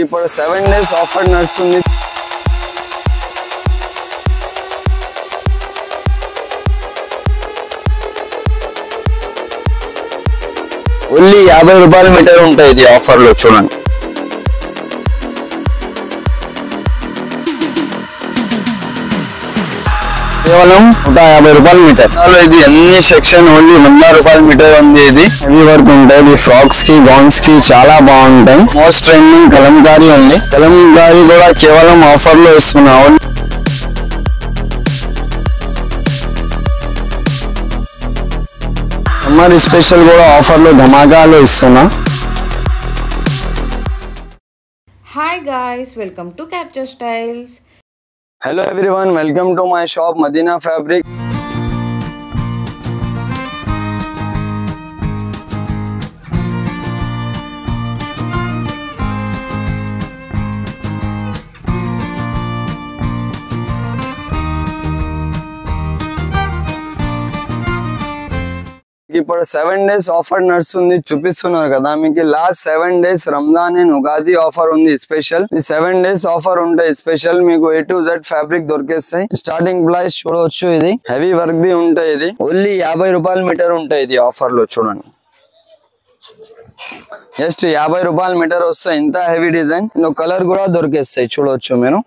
ఇప్పుడు 7 days offer నడుస్తుంది. Only 50 రూపాయల మీటర్ ఉంటాయి ఇది ఆఫర్ లో చూడండి. కేవలం 150 రూపాయల మీటర్. ఇది అన్ని సెక్షన్ ఓన్లీ 100 రూపాయల మీటర్ ఉంది. ఇది హెవీ వర్క్ ఉంటాయి. ఫ్రాక్స్ కి గౌన్స్ కి చాలా బాగుంటాయి. మోస్ట్ ట్రెండింగ్ కలంకారీ ఉంది. కలంకారీ కూడా కేవలం ఆఫర్ లో ఇస్తున్నాం. సమ్మర్ స్పెషల్ కూడా ఆఫర్ లో ధమాకాలో ఇస్తున్నా. Hi guys, welcome to Capture Styles. Hello everyone, welcome to my shop Madina Fabric. ఇప్పుడు 7 days ఆఫర్ నడుస్తుంది చూపిస్తున్నారు కదా మీకు. Last 7 days Ramzan and Ugadi offer ఉంది స్పెషల్. ఈ 7 days ఆఫర్ ఉంటాయి స్పెషల్. మీకు A to Z ఫ్యాబ్రిక్ దొరికేస్తాయి. స్టార్టింగ్ ప్రైస్ చూడవచ్చు. ఇది హెవీ వర్క్ ది ఉంటాయి. ఇది ఓన్లీ 50 రూపాయల మీటర్ ఉంటాయి. ఇది ఆఫర్ లో చూడండి. జస్ట్ 50 రూపాయల మీటర్ వస్తాయి. ఇంత హెవీ డిజైన్. కలర్ కూడా దొరికేస్తాయి చూడవచ్చు మీరు.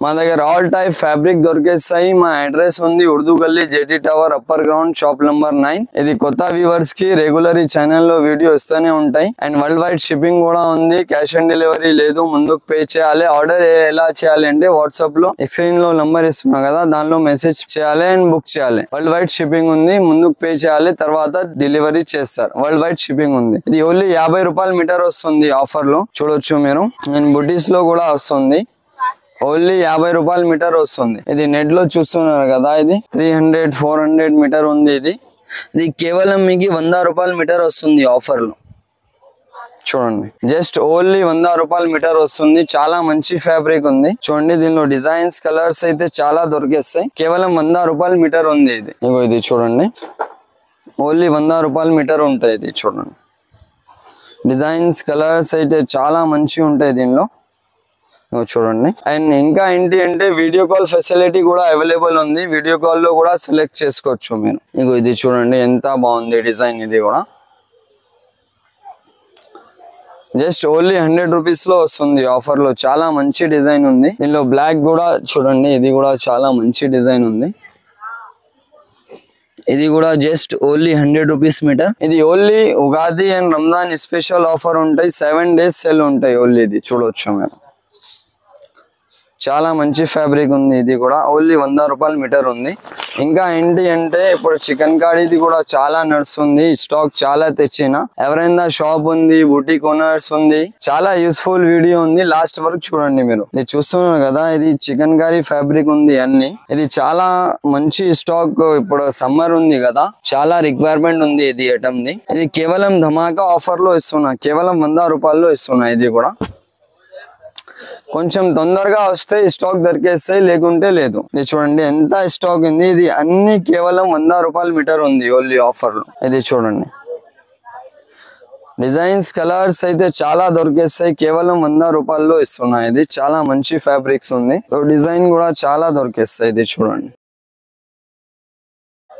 మా దగ్గర ఆల్ టైప్ ఫ్యాబ్రిక్ దొరికేస్తాయి. మా అడ్రస్ ఉంది ఉర్దూ గల్లీ JT tower upper ground shop number 9. ఇది కొత్త వ్యూవర్స్ కి రెగ్యులర్ ఈ ఛానల్ లో వీడియో ఇస్తూనే ఉంటాయి. అండ్ వరల్డ్ వైడ్ షిప్పింగ్ కూడా ఉంది. క్యాష్ ఆన్ డెలివరీ లేదు. ముందుకు పే చేయాలి. ఆర్డర్ ఎలా చేయాలి అంటే వాట్సాప్ లో స్క్రీన్ లో నంబర్ ఇస్తున్నా కదా, దానిలో మెసేజ్ చేయాలి అండ్ బుక్ చేయాలి. వరల్డ్ వైడ్ షిప్పింగ్ ఉంది. ముందుకు పే చేయాలి, తర్వాత డెలివరీ చేస్తారు. వరల్డ్ వైడ్ షిప్పింగ్ ఉంది. ఇది ఓన్లీ 50 రూపాయల మీటర్ వస్తుంది ఆఫర్ లో చూడొచ్చు మీరు. అండ్ బుటీస్ లో కూడా వస్తుంది. ఓన్లీ 50 రూపాయల మీటర్ వస్తుంది. ఇది నెట్ లో చూస్తున్నారు కదా. ఇది 300-400 మీటర్ ఉంది. ఇది కేవలం మీకు 100 రూపాయల మీటర్ వస్తుంది ఆఫర్ లో చూడండి. జస్ట్ ఓన్లీ 100 రూపాయల మీటర్ వస్తుంది. చాలా మంచి ఫ్యాబ్రిక్ ఉంది చూడండి. దీనిలో డిజైన్స్ కలర్స్ అయితే చాలా దొరికేస్తాయి. కేవలం 100 రూపాయల మీటర్ ఉంది. ఇది చూడండి. ఓన్లీ 100 రూపాయల మీటర్ ఉంటాయి. ఇది చూడండి. డిజైన్స్ కలర్స్ అయితే చాలా మంచిగా ఉంటాయి దీనిలో చూడండి. అండ్ ఇంకా ఏంటి అంటే వీడియో కాల్ ఫెసిలిటీ కూడా అవైలబుల్ ఉంది. వీడియో కాల్ లో కూడా సెలెక్ట్ చేసుకోవచ్చు మీరు. ఇది చూడండి ఎంత బాగుంది డిజైన్. ఇది కూడా జస్ట్ ఓన్లీ 100 రూపీస్ లో వస్తుంది ఆఫర్ లో. చాలా మంచి డిజైన్ ఉంది. దీనిలో బ్లాక్ కూడా చూడండి. ఇది కూడా చాలా మంచి డిజైన్ ఉంది. ఇది కూడా జస్ట్ ఓన్లీ 100 రూపీస్ మీటర్. ఇది only Ugadi and Ramzan special offer ఉంటాయి. 7 days సెల్ ఉంటాయి ఓన్లీ. ఇది చూడవచ్చు మీరు. చాలా మంచి ఫ్యాబ్రిక్ ఉంది. ఇది కూడా ఓన్లీ 100 రూపాయల మీటర్ ఉంది. ఇంకా ఏంటి అంటే ఇప్పుడు చికెన్ కాడీది కూడా చాలా నడుస్తుంది. స్టాక్ చాలా తెచ్చిన. ఎవరైనా షాప్ ఉంది, బుటీక్ ఓనర్స్ ఉంది, చాలా యూస్ఫుల్ వీడియో ఉంది. లాస్ట్ వరకు చూడండి మీరు. ఇది చూస్తున్నారు కదా. ఇది చికెన్ కారీ ఫ్యాబ్రిక్ ఉంది అన్ని. ఇది చాలా మంచి స్టాక్. ఇప్పుడు సమ్మర్ ఉంది కదా, చాలా రిక్వైర్మెంట్ ఉంది ఇది ఐటమ్ ది. ఇది కేవలం ధమాకా ఆఫర్ లో ఇస్తున్నా. కేవలం 100 రూపాయల్లో ఇస్తున్నా. ఇది కూడా కొంచెం తొందరగా వస్తే స్టాక్ దొరికేస్తాయి, లేకుంటే లేదు. ఇది చూడండి ఎంత స్టాక్ ఉంది. ఇది అన్ని కేవలం 100 రూపాయల మీటర్ ఉంది ఓన్లీ ఆఫర్ లో. ఇది చూడండి. డిజైన్స్ కలర్స్ అయితే చాలా దొరికేస్తాయి. కేవలం 100 రూపాయల్లో ఇస్తున్నాయి. ఇది చాలా మంచి ఫ్యాబ్రిక్స్ ఉంది. డిజైన్ కూడా చాలా దొరికేస్తాయి. ఇది చూడండి.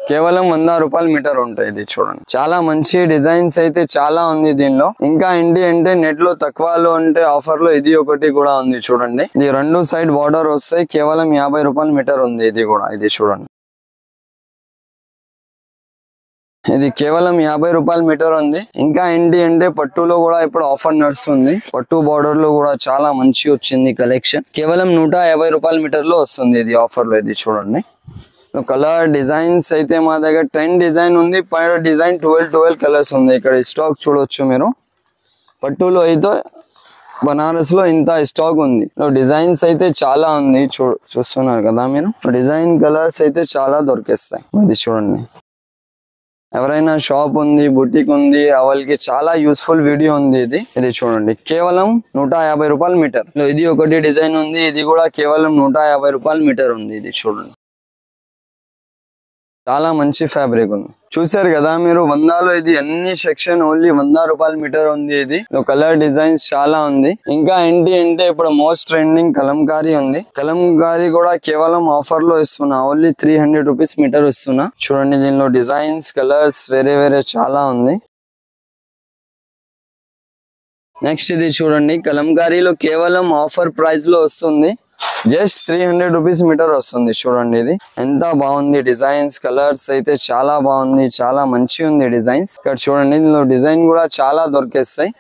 కేవలం 100 రూపాయల మీటర్ ఉంటాయి. ఇది చూడండి. చాలా మంచి డిజైన్స్ అయితే చాలా ఉంది దీనిలో. ఇంకా ఏంటి అంటే నెట్ లో తక్కువలో ఉంటే ఆఫర్ లో ఇది ఒకటి కూడా ఉంది చూడండి. ఇది 2 సైడ్ బార్డర్ వస్తాయి. కేవలం 50 రూపాయల మీటర్ ఉంది. ఇది కూడా ఇది చూడండి. ఇది కేవలం 50 రూపాయల మీటర్ ఉంది. ఇంకా ఏంటి అంటే పట్టులో కూడా ఇప్పుడు ఆఫర్ నడుస్తుంది. పట్టు బార్డర్ లో కూడా చాలా మంచి వచ్చింది కలెక్షన్. కేవలం 150 రూపాయల మీటర్ లో వస్తుంది ఇది ఆఫర్ లో. ఇది చూడండి. కలర్ డిజైన్స్ అయితే మా దగ్గర 10 డిజైన్ ఉంది. పైన డిజైన్ 12 కలర్స్ ఉంది. ఇక్కడ స్టాక్ చూడొచ్చు మీరు. పట్టులో అయితే బనారస్ లో ఇంత స్టాక్ ఉంది. డిజైన్స్ అయితే చాలా ఉంది. చూస్తున్నారు కదా మీరు. డిజైన్ కలర్స్ అయితే చాలా దొరికేస్తాయి. ఇది చూడండి. ఎవరైనా షాప్ ఉంది, బుటీక్ ఉంది, వాళ్ళకి చాలా యూస్ఫుల్ వీడియో ఉంది. ఇది చూడండి. కేవలం 150 రూపాయల మీటర్. ఇది ఒకటి డిజైన్ ఉంది. ఇది కూడా కేవలం 150 రూపాయల మీటర్ ఉంది. ఇది చూడండి. చాలా మంచి ఫ్యాబ్రిక్ ఉంది చూసారు కదా మీరు, 100లో ఇది అన్ని సెక్షన్ ఓన్లీ 100 రూపాయల మీటర్ ఉంది. ఇది కలర్ డిజైన్స్ చాలా ఉంది. ఇంకా ఏంటి అంటే ఇప్పుడు మోస్ట్ ట్రెండింగ్ కలంకారీ ఉంది. కలంకారీ కూడా కేవలం ఆఫర్ లో ఇస్తున్నా, ఓన్లీ 300 రూపీస్ మీటర్ ఇస్తున్నా. చూడండి దీనిలో డిజైన్స్ కలర్స్ వేరే చాలా ఉంది. నెక్స్ట్ ఇది చూడండి, కలంకారీలో కేవలం ఆఫర్ ప్రైస్ లో వస్తుంది, జస్ట్ 300 రూపీస్ మీటర్ వస్తుంది. చూడండి ఇది ఎంత బాగుంది, డిజైన్స్ కలర్స్ అయితే చాలా బాగుంది, చాలా మంచి ఉంది డిజైన్స్. ఇక్కడ చూడండి దీనిలో డిజైన్ కూడా చాలా దొరికేస్తాయి,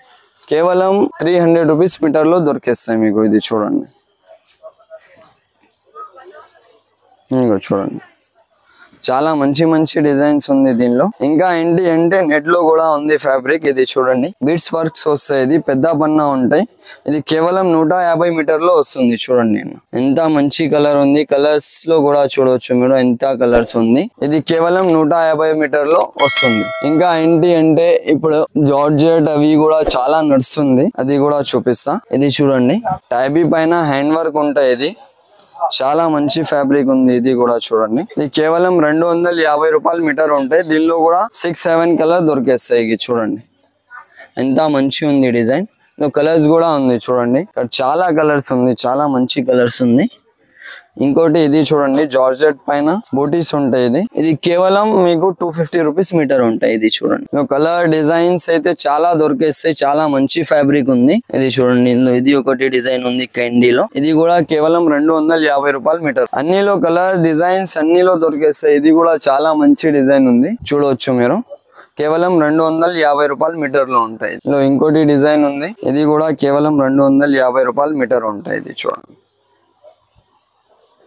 కేవలం 300 రూపీస్ మీటర్ లో దొరికేస్తాయి మీకు. ఇది చూడండి, ఇంకో చూడండి చాలా మంచి డిజైన్స్ ఉంది దీనిలో. ఇంకా ఏంటి అంటే నెట్ లో కూడా ఉంది ఫ్యాబ్రిక్. ఇది చూడండి బీట్స్ వర్క్స్ వస్తాయి, ఇది పెద్ద పన్నా ఉంటాయి. ఇది కేవలం 150 మీటర్ లో వస్తుంది. చూడండి ఎంత మంచి కలర్ ఉంది, కలర్స్ లో కూడా చూడవచ్చు మీరు ఎంత కలర్స్ ఉంది. ఇది కేవలం 150 మీటర్ లో వస్తుంది. ఇంకా ఏంటి అంటే ఇప్పుడు జార్జెట్ అవి కూడా చాలా నడుస్తుంది, అది కూడా చూపిస్తా. ఇది చూడండి టైబీ పైన హ్యాండ్ వర్క్ ఉంటాయి, ఇది చాలా మంచి ఫ్యాబ్రిక్ ఉంది. ఇది కూడా చూడండి, ఇది కేవలం 250 రూపాయల మీటర్ ఉంటాయి. దీనిలో కూడా 6-7 కలర్ దొరికేస్తాయి. ఇది చూడండి ఎంత మంచి ఉంది డిజైన్. కలర్స్ కూడా ఉంది చూడండి, ఇక్కడ చాలా కలర్స్ ఉంది, చాలా మంచి కలర్స్ ఉంది. ఇంకోటి ఇది చూడండి జార్జెట్ పైన బూటీస్ ఉంటాయి. ఇది కేవలం మీకు 250 రూపీస్ మీటర్ ఉంటాయి. ఇది చూడండి కలర్ డిజైన్స్ అయితే చాలా దొరికేస్తాయి, చాలా మంచి ఫ్యాబ్రిక్ ఉంది. ఇది చూడండి ఇందులో ఇది ఒకటి డిజైన్ ఉంది క్యాండీలో, ఇది కూడా కేవలం 250 రూపాయల మీటర్. అన్నిలో కలర్ డిజైన్స్ అన్నిలో దొరికేస్తాయి. ఇది కూడా చాలా మంచి డిజైన్ ఉంది, చూడవచ్చు మీరు. కేవలం 250 రూపాయల మీటర్ లో ఉంటాయి. ఇంకోటి డిజైన్ ఉంది, ఇది కూడా కేవలం 250 రూపాయల మీటర్ ఉంటాయి. ఇది చూడండి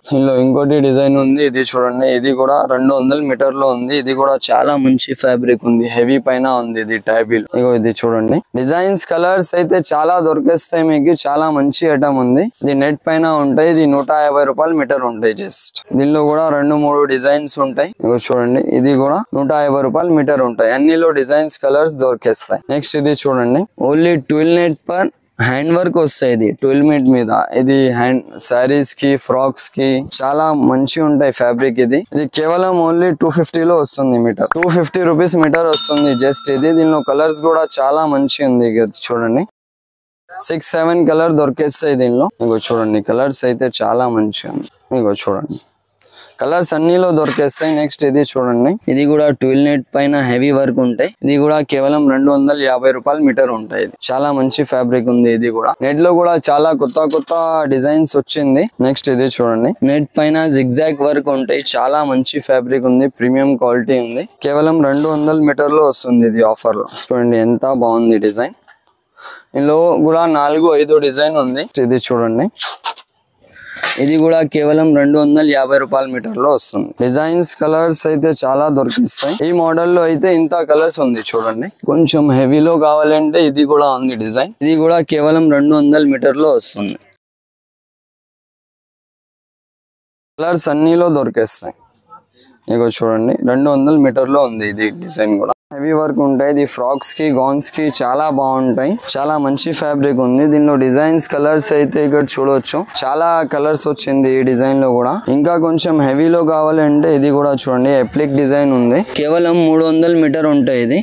ఇందులో ఇంకోటి డిజైన్ ఉంది, ఇది చూడండి ఇది కూడా 200 మీటర్ లో ఉంది. ఇది కూడా చాలా మంచి ఫ్యాబ్రిక్ ఉంది, హెవీ పైన ఉంది. ఇది టైబీలో ఇగో ఇది చూడండి డిజైన్స్ కలర్స్ అయితే చాలా దొరికేస్తాయి మీకు, చాలా మంచి ఐటమ్ ఉంది. ఇది నెట్ పైన ఉంటాయి, ఇది 150 రూపాయల మీటర్ ఉంటాయి జస్ట్. దీనిలో కూడా 2-3 డిజైన్స్ ఉంటాయి. ఇగో చూడండి ఇది కూడా 150 రూపాయల మీటర్ ఉంటాయి. అన్నిలో డిజైన్స్ కలర్స్ దొరికేస్తాయి. నెక్స్ట్ ఇది చూడండి only 12 net per hand work వస్తాయి. ఇది 12 మీట్ మీద, ఇది హ్యాండ్ సారీస్ కి ఫ్రాక్స్ కి చాలా మంచి ఉంటాయి ఫ్యాబ్రిక్. ఇది కేవలం ఓన్లీ 250 లో వస్తుంది మీటర్, 250 రూపీస్ మీటర్ వస్తుంది జస్ట్. ఇది దీనిలో కలర్స్ కూడా చాలా మంచి ఉంది. చూడండి 6-7 కలర్ దొరికేస్తాయి దీనిలో. ఇంకో చూడండి కలర్స్ అయితే చాలా మంచి ఉంది. ఇంకో చూడండి కలర్స్ అన్నిలో దొరికేస్తాయి. నెక్స్ట్ ఇది చూడండి, ఇది కూడా 12 నెట్ పైన హెవీ వర్క్ ఉంటాయి. ఇది కూడా కేవలం 250 రూపాయల మీటర్ ఉంటాయి. ఇది చాలా మంచి ఫ్యాబ్రిక్ ఉంది. ఇది కూడా నెట్ లో కూడా చాలా కొత్త డిజైన్స్ వచ్చింది. నెక్స్ట్ ఇది చూడండి నెట్ పైన జిగ్జాగ్ వర్క్ ఉంటాయి, చాలా మంచి ఫ్యాబ్రిక్ ఉంది, ప్రీమియం క్వాలిటీ ఉంది. కేవలం 200 మీటర్ లో వస్తుంది ఇది ఆఫర్ లో. చూడండి ఎంత బాగుంది డిజైన్. ఇందులో కూడా 4-5 డిజైన్ ఉంది. ఇది చూడండి ఇది కూడా కేవలం 250 రూపాయల మీటర్ లో వస్తుంది. డిజైన్స్ కలర్స్ అయితే చాలా దొరికిస్తాయి. ఈ మోడల్ లో అయితే ఇంత కలర్స్ ఉంది చూడండి. కొంచెం హెవీలో కావాలంటే ఇది కూడా ఉంది డిజైన్. ఇది కూడా కేవలం 200 మీటర్ లో వస్తుంది. కలర్స్ అన్నిలో దొరికేస్తాయి. ఇగో చూడండి 200 మీటర్ లో ఉంది ఇది డిజైన్ కూడా. హెవీ వర్క్ ఉంటాయి, ఇది ఫ్రాక్స్ కి గౌన్స్ కి చాలా బాగుంటాయి, చాలా మంచి ఫ్యాబ్రిక్ ఉంది. దీనిలో డిజైన్స్ కలర్స్ అయితే ఇక్కడ చూడొచ్చు, చాలా కలర్స్ వచ్చింది ఈ డిజైన్ లో కూడా. ఇంకా కొంచెం హెవీలో కావాలంటే ఇది కూడా చూడండి ఎప్లిక్ డిజైన్ ఉంది, కేవలం 300 మీటర్ ఉంటాయి. ఇది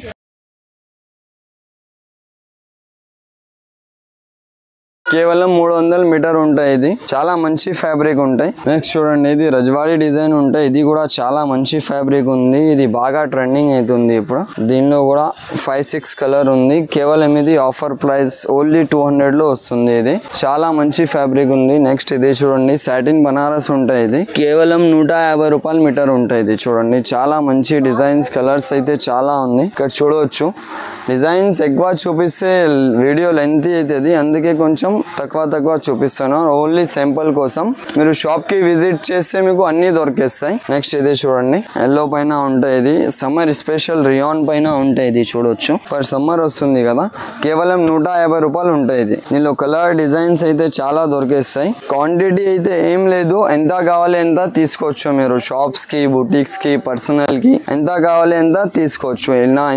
కేవలం 300 మీటర్ ఉంటాయి. ఇది చాలా మంచి ఫ్యాబ్రిక్ ఉంటాయి. నెక్స్ట్ చూడండి ఇది రజవాడి డిజైన్ ఉంటాయి. ఇది కూడా చాలా మంచి ఫ్యాబ్రిక్ ఉంది, ఇది బాగా ట్రెండింగ్ అవుతుంది ఇప్పుడు. దీనిలో కూడా 5-6 కలర్ ఉంది. కేవలం ఇది ఆఫర్ ప్రైస్ ఓన్లీ 200 లో వస్తుంది. ఇది చాలా మంచి ఫ్యాబ్రిక్ ఉంది. నెక్స్ట్ ఇది చూడండి సాటిన్ బనారస్ ఉంటాయి. ఇది కేవలం 150 రూపాయల మీటర్ ఉంటాయి. ఇది చూడండి చాలా మంచి డిజైన్స్ కలర్స్ అయితే చాలా ఉంది. ఇక్కడ చూడవచ్చు డిజైన్స్ ఎక్కువ చూపిస్తే వీడియో లెంత్ అవుతుంది, అందుకే కొంచెం తక్కువ చూపిస్తాను, ఓన్లీ సింపుల్ కోసం. మీరు షాప్ కి విజిట్ చేస్తే మీకు అన్ని దొరికేస్తాయి. నెక్స్ట్ ఇది చూడండి ఎల్లో పైన ఉంటాయి. ఇది సమ్మర్ స్పెషల్ రియాన్ పైన ఉంటాయి. ఇది చూడొచ్చు ఫర్ సమ్మర్ వస్తుంది కదా, కేవలం 150 రూపాయలు ఉంటాయి. ఇది దీనిలో కలర్ డిజైన్స్ అయితే చాలా దొరికేస్తాయి. క్వాంటిటీ అయితే ఏం లేదు, ఎంత కావాలి ఎంత తీసుకోవచ్చు మీరు. షాప్స్ కి బుటీక్స్ కి పర్సనల్ కి ఎంత కావాలి ఎంత తీసుకోవచ్చు.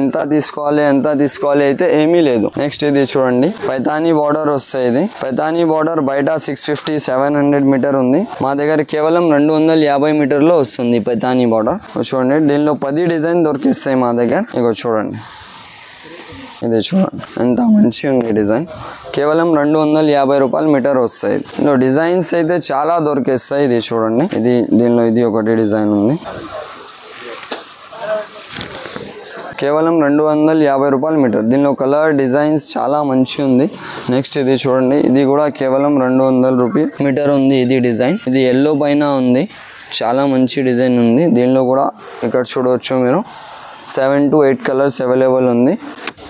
ఎంత తీసుకోవాలి ఎంత తీసుకోవాలి అయితే ఏమీ లేదు. నెక్స్ట్ ఇది చూడండి పైతానీ బార్డర్ వస్తాయి. ఇది పైతానీ బార్డర్ బయట 650-700 మీటర్ ఉంది. మా దగ్గర కేవలం 250 మీటర్లో వస్తుంది పైతానీ బార్డర్. చూడండి దీనిలో 10 డిజైన్ దొరికిస్తాయి మా దగ్గర. ఇగో చూడండి, ఇది చూడండి ఎంత మంచిగా ఉంది డిజైన్. కేవలం 250 రూపాయలు మీటర్ వస్తాయి. ఇందులో డిజైన్స్ అయితే చాలా దొరికిస్తాయి. ఇది చూడండి, దీనిలో ఇది ఒకటి డిజైన్ ఉంది. కేవలం 250 రూపాయలు మీటర్. దీనిలో కలర్ డిజైన్స్ చాలా మంచి ఉంది. నెక్స్ట్ ఇది చూడండి, ఇది కూడా కేవలం 200 రూపాయలు మీటర్ ఉంది. ఇది డిజైన్, ఇది ఎల్లో పైన ఉంది. చాలా మంచి డిజైన్ ఉంది. దీనిలో కూడా ఇక్కడ చూడవచ్చు మీరు 7 to 8 కలర్స్ అవైలబుల్ ఉంది.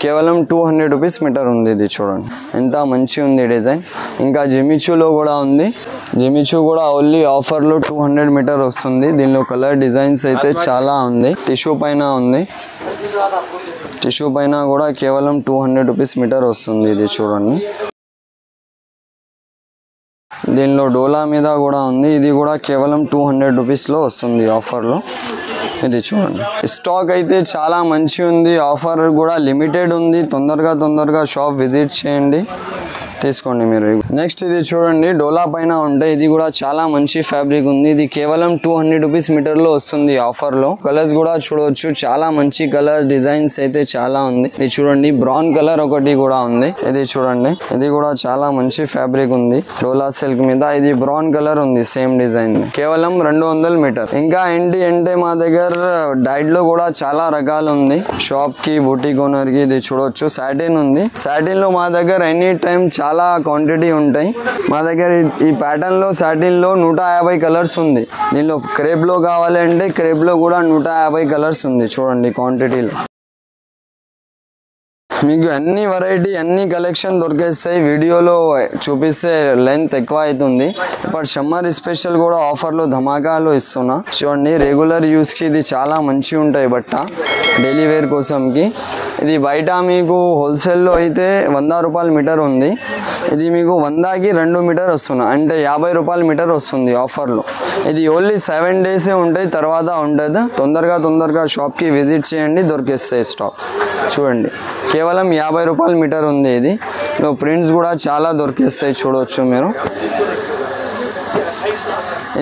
కేవలం 200 రూపీస్ మీటర్ ఉంది. ఇది చూడండి ఎంత మంచి ఉంది డిజైన్. ఇంకా జిమిచూలో కూడా ఉంది. జిమిచూ కూడా ఓన్లీ ఆఫర్లో 200 మీటర్ వస్తుంది. దీనిలో కలర్ డిజైన్స్ అయితే చాలా ఉంది. టిష్యూ పైన ఉంది. టిష్యూ పైన కూడా కేవలం 200 రూపీస్ మీటర్ వస్తుంది. ఇది చూడండి, దీనిలో డోలా మీద కూడా ఉంది. ఇది కూడా కేవలం 200 రూపీస్లో వస్తుంది ఆఫర్లో. ఇది చూడండి, స్టాక్ అయితే చాలా మంచి ఉంది. ఆఫర్ కూడా లిమిటెడ్ ఉంది. తొందరగా షాప్ విజిట్ చేయండి, తీసుకోండి మీరు. నెక్స్ట్ ఇది చూడండి, డోలా పైన ఉంటాయి. ఇది కూడా చాలా మంచి ఫ్యాబ్రిక్ ఉంది. ఇది కేవలం 200 రూపీస్ మీటర్లో వస్తుంది ఆఫర్లో. కలర్స్ కూడా చూడవచ్చు, చాలా మంచి కలర్ డిజైన్స్ అయితే చాలా ఉంది. ఇది చూడండి, బ్రౌన్ కలర్ ఒకటి కూడా ఉంది. ఇది చూడండి, ఇది కూడా చాలా మంచి ఫ్యాబ్రిక్ ఉంది. డోలా సిల్క్ మీద ఇది బ్రౌన్ కలర్ ఉంది, సేమ్ డిజైన్. కేవలం 200 మీటర్. ఇంకా ఏంటి అంటే మా దగ్గర డైడ్ లో కూడా చాలా రకాలు ఉంది. షాప్ కి, బూటిక్ ఓనర్ కి. ఇది చూడొచ్చు, సాటిన్ ఉంది. సాటిన్ లో మా దగ్గర ఎనీ టైం చాలా క్వాంటిటీ ఉంటాయి. మా దగ్గర ఈ ప్యాటర్న్ లో సాటిన్ లో 150 కలర్స్ ఉంది. దీనిలో క్రేప్ లో కావాలంటే క్రేప్ లో కూడా 150 కలర్స్ ఉంది. చూడండి క్వాంటిటీలో మీకు అన్ని వెరైటీ, అన్ని కలెక్షన్ దొరికేస్తాయి. వీడియోలో చూపిస్తే లెంత్ ఎక్కువ అవుతుంది. ఇప్పుడు సమ్మర్ స్పెషల్ కూడా ఆఫర్లో ధమాకాలో ఇస్తున్నా. చూడండి, రెగ్యులర్ యూస్కి ఇది చాలా మంచిగా ఉంటాయి బట్ట, డైలీ వేర్ కోసంకి. ఇది బయట మీకు హోల్సేల్లో అయితే 100 రూపాయల మీటర్ ఉంది. ఇది మీకు 100కి 2 మీటర్ వస్తున్నాయి, అంటే 50 రూపాయల మీటర్ వస్తుంది ఆఫర్లో. ఇది ఓన్లీ 7 డేసే ఉంటాయి, తర్వాత ఉండదు. తొందరగా షాప్కి విజిట్ చేయండి, దొరికేస్తాయి స్టాక్. చూడండి, కేవలం 50 రూపాయల మీటర్ ఉంది. ఇది ప్రింట్స్ కూడా చాలా దొరికేస్తాయి, చూడవచ్చు మీరు.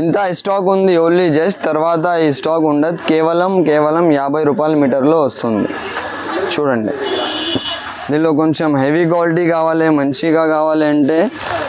ఇంత స్టాక్ ఉంది ఓన్లీ జస్ట్, తర్వాత ఈ స్టాక్ ఉండదు. కేవలం 50 రూపాయల మీటర్లో వస్తుంది. చూడండి, దీనిలో కొంచెం హెవీ క్వాలిటీ కావాలి, మంచిగా కావాలి అంటే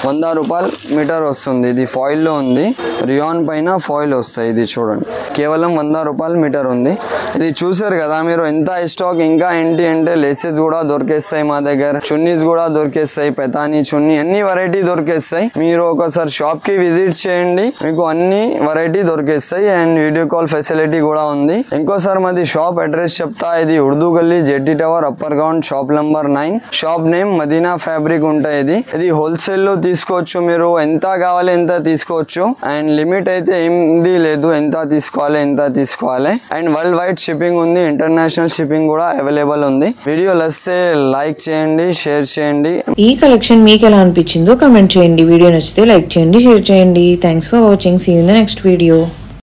100 రూపాయల మీటర్ వస్తుంది. ఇది ఫాయిల్లో ఉంది, రియాన్ పైన ఫాయిల్ వస్తాయి. ఇది చూడండి, కేవలం 100 రూపాయల మీటర్ ఉంది. ఇది చూసారు కదా మీరు, ఎంత స్టాక్. ఇంకా ఏంటి అంటే లేసెస్ కూడా దొరికేస్తాయి మా దగ్గర, చున్నీస్ కూడా దొరికేస్తాయి, పెతానీ చున్నీ, అన్ని వెరైటీ దొరికేస్తాయి. మీరు ఒకసారి షాప్ కి విజిట్ చేయండి, మీకు అన్ని వెరైటీ దొరికేస్తాయి. అండ్ వీడియో కాల్ ఫెసిలిటీ కూడా ఉంది. ఇంకోసారి మాది షాప్ అడ్రస్ చెప్తా. ఇది Urdu Galli, Jetti tower, upper ground, shop number 9. Shop name Madina fabric ఉంటాయి. ఇది హోల్సేల్ లో తీసుకోవచ్చు, మీరు ఎంత కావాలి ఎంత తీసుకోవచ్చు. అండ్ లిమిట్ అయితే ఏంది లేదు, ఎంత తీసుకోవాలి. అండ్ వరల్డ్ వైడ్ షిప్పింగ్ ఉంది, ఇంటర్నేషనల్ షిప్పింగ్ కూడా అవైలబుల్ ఉంది. వీడియో నచ్చితే లైక్ చేయండి, షేర్ చేయండి. ఈ కలెక్షన్ మీకు ఎలా అనిపించిందో కమెంట్ చేయండి. వీడియో నచ్చితే లైక్ చేయండి, షేర్ చేయండి. Thanks for watching. See you in the next video.